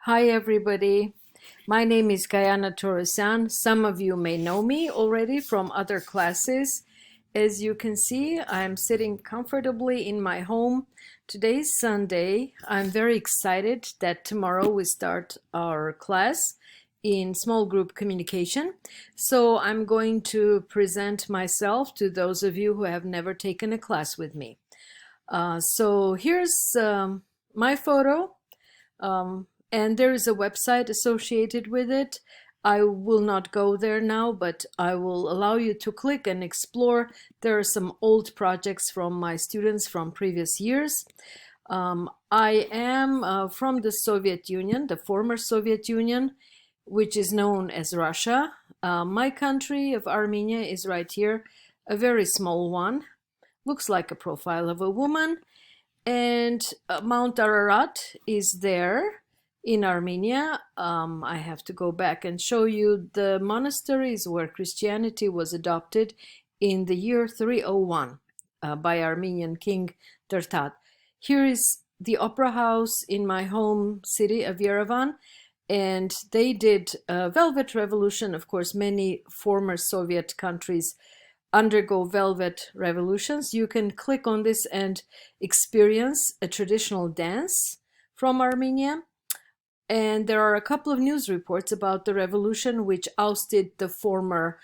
Hi, everybody. My name is Gayana Torresan. Some of you may know me already from other classes. As you can see, I'm sitting comfortably in my home. Today's Sunday. I'm very excited that tomorrow we start our class in small group communication. So I'm going to present myself to those of you who have never taken a class with me. So here's my photo. And there is a website associated with it. I will not go there now, but I will allow you to click and explore. There are some old projects from my students from previous years. I am from the Soviet Union, the former Soviet Union, which is known as Russia. My country of Armenia is right here, a very small one. Looks like a profile of a woman. And Mount Ararat is there in Armenia. I have to go back and show you the monasteries where Christianity was adopted in the year 301 by Armenian King Tertat. Here is the opera house in my home city of Yerevan, and they did a Velvet Revolution. Of course, many former Soviet countries undergo velvet revolutions. You can click on this and experience a traditional dance from Armenia. And there are a couple of news reports about the revolution which ousted the former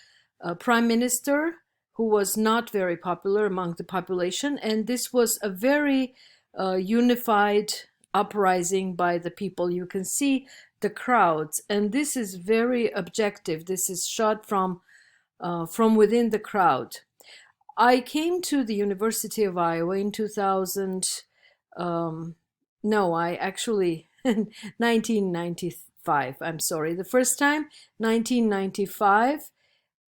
prime minister, who was not very popular among the population. And this was a very unified uprising by the people. You can see the crowds, and this is very objective. This is shot from within the crowd. I came to the University of Iowa in 2000. No, I actually 1995. I'm sorry. The first time, 1995,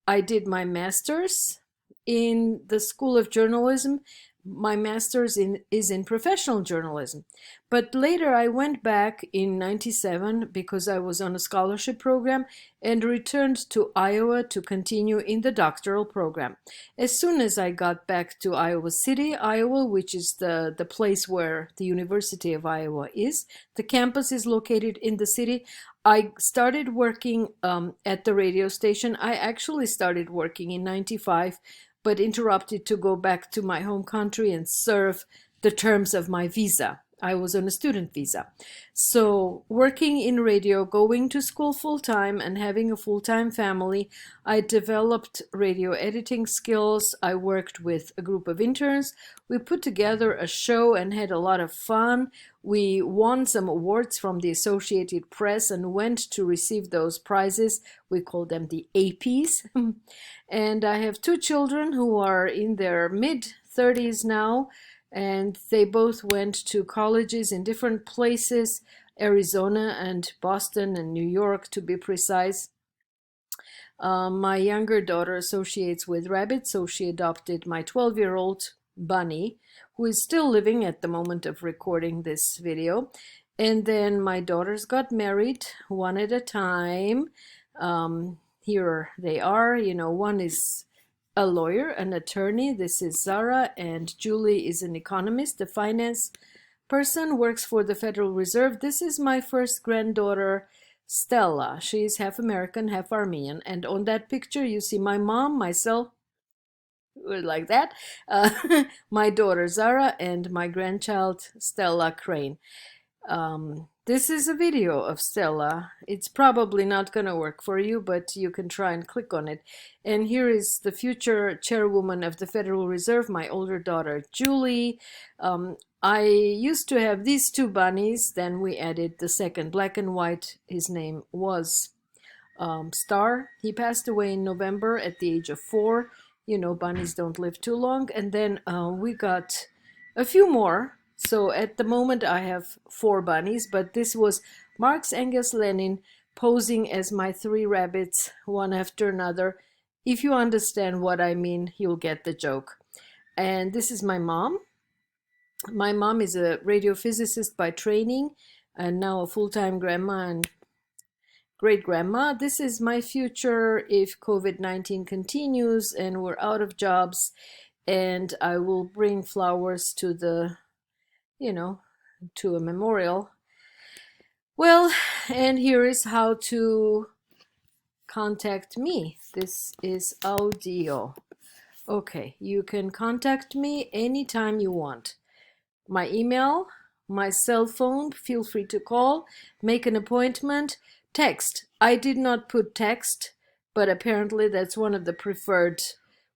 I did my master's in the School of Journalism. My master's is in professional journalism. But later I went back in 97 because I was on a scholarship program and returned to Iowa to continue in the doctoral program. As soon as I got back to Iowa City, Iowa, which is the place where the University of Iowa is, the campus is located in the city, I started working at the radio station. I actually started working in 95, but interrupted to go back to my home country and serve the terms of my visa. I was on a student visa. So working in radio, going to school full-time and having a full-time family, I developed radio editing skills. I worked with a group of interns. We put together a show and had a lot of fun. We won some awards from the Associated Press and went to receive those prizes. We call them the APs. And I have two children who are in their mid-30s now, and they both went to colleges in different places, Arizona and Boston and New York to be precise. My younger daughter associates with rabbits, so she adopted my 12-year-old Bunny, who is still living at the moment of recording this video. And then my daughters got married one at a time. Here they are. One is a lawyer, an attorney. This is Zara, and Julie is an economist, a finance person, works for the Federal Reserve. This is my first granddaughter, Stella. She's half American, half Armenian. And on that picture, you see my mom, myself, like that, my daughter Zara, and my grandchild Stella Crane. This is a video of Stella. It's probably not going to work for you, but you can try and click on it. And here is the future chairwoman of the Federal Reserve, my older daughter Julie. I used to have these two bunnies, then we added the second, black and white. His name was Star. He passed away in November at the age of 4. Bunnies don't live too long. And then we got a few more. So at the moment I have 4 bunnies, but this was Marx, Engels, Lenin posing as my 3 rabbits, one after another. If you understand what I mean, you'll get the joke. And this is my mom. My mom is a radio physicist by training and now a full-time grandma and great-grandma. This is my future if COVID-19 continues and we're out of jobs, and I will bring flowers to the, to a memorial. Well, and here is how to contact me. This is audio. Okay, you can contact me anytime you want. My email, my cell phone, feel free to call, make an appointment, text. I did not put text, but apparently that's one of the preferred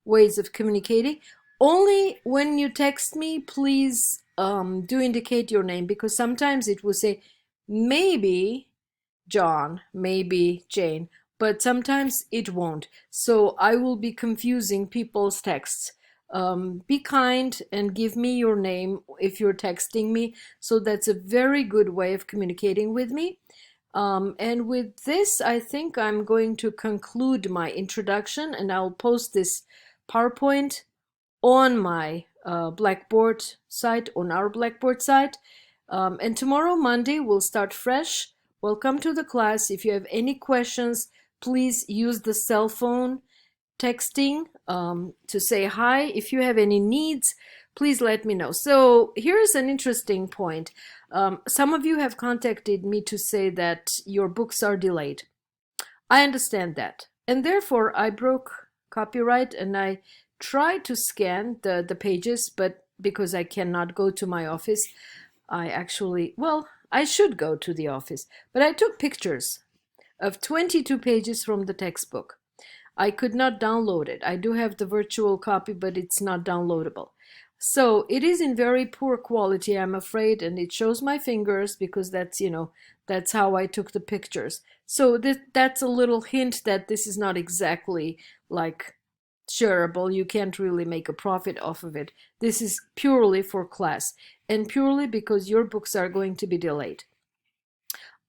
ways of communicating. Only when you text me, please do indicate your name, because sometimes it will say maybe John, maybe Jane, but sometimes it won't. So I will be confusing people's texts. Be kind and give me your name if you're texting me. So that's a very good way of communicating with me. And with this, I think I'm going to conclude my introduction, and I'll post this PowerPoint on my Blackboard site, on our Blackboard site. And tomorrow, Monday, we'll start fresh. Welcome to the class. If you have any questions, please use the cell phone texting to say hi. If you have any needs, please let me know. So here's an interesting point. Some of you have contacted me to say that your books are delayed. I understand that. And therefore, I broke copyright and I tried to scan the pages, but because I cannot go to my office, I actually, well, I should go to the office, but I took pictures of 22 pages from the textbook. I could not download it. I do have the virtual copy, but it's not downloadable. So it is in very poor quality, I'm afraid, and it shows my fingers because that's, that's how I took the pictures. So that's a little hint that this is not exactly like shareable. You can't really make a profit off of it. This is purely for class and purely because your books are going to be delayed.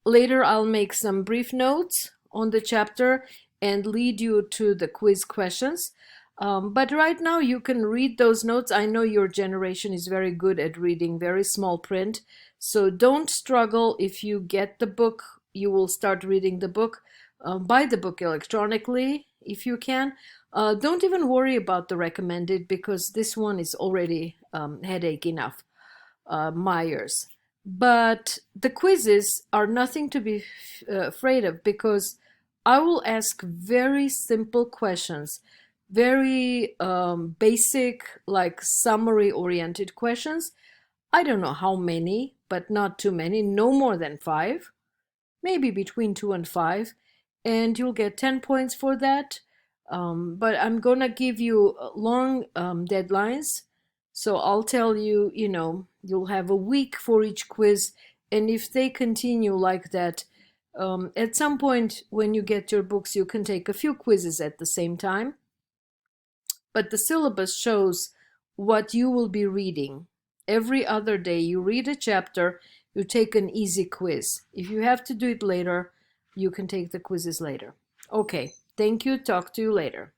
Later, I'll make some brief notes on the chapter and lead you to the quiz questions. But right now, you can read those notes. I know your generation is very good at reading very small print. So don't struggle. If you get the book, you will start reading the book. Buy the book electronically if you can. Don't even worry about the recommended because this one is already headache enough, Myers. But the quizzes are nothing to be afraid of because I will ask very simple questions, very basic, like summary-oriented questions. I don't know how many, but not too many, no more than 5, maybe between 2 and 5, and you'll get 10 points for that. But I'm gonna give you long deadlines. So I'll tell you, you'll have a week for each quiz. And if they continue like that, at some point when you get your books, you can take a few quizzes at the same time. But the syllabus shows what you will be reading. Every other day you read a chapter, you take an easy quiz. If you have to do it later, you can take the quizzes later. Okay, thank you. Talk to you later.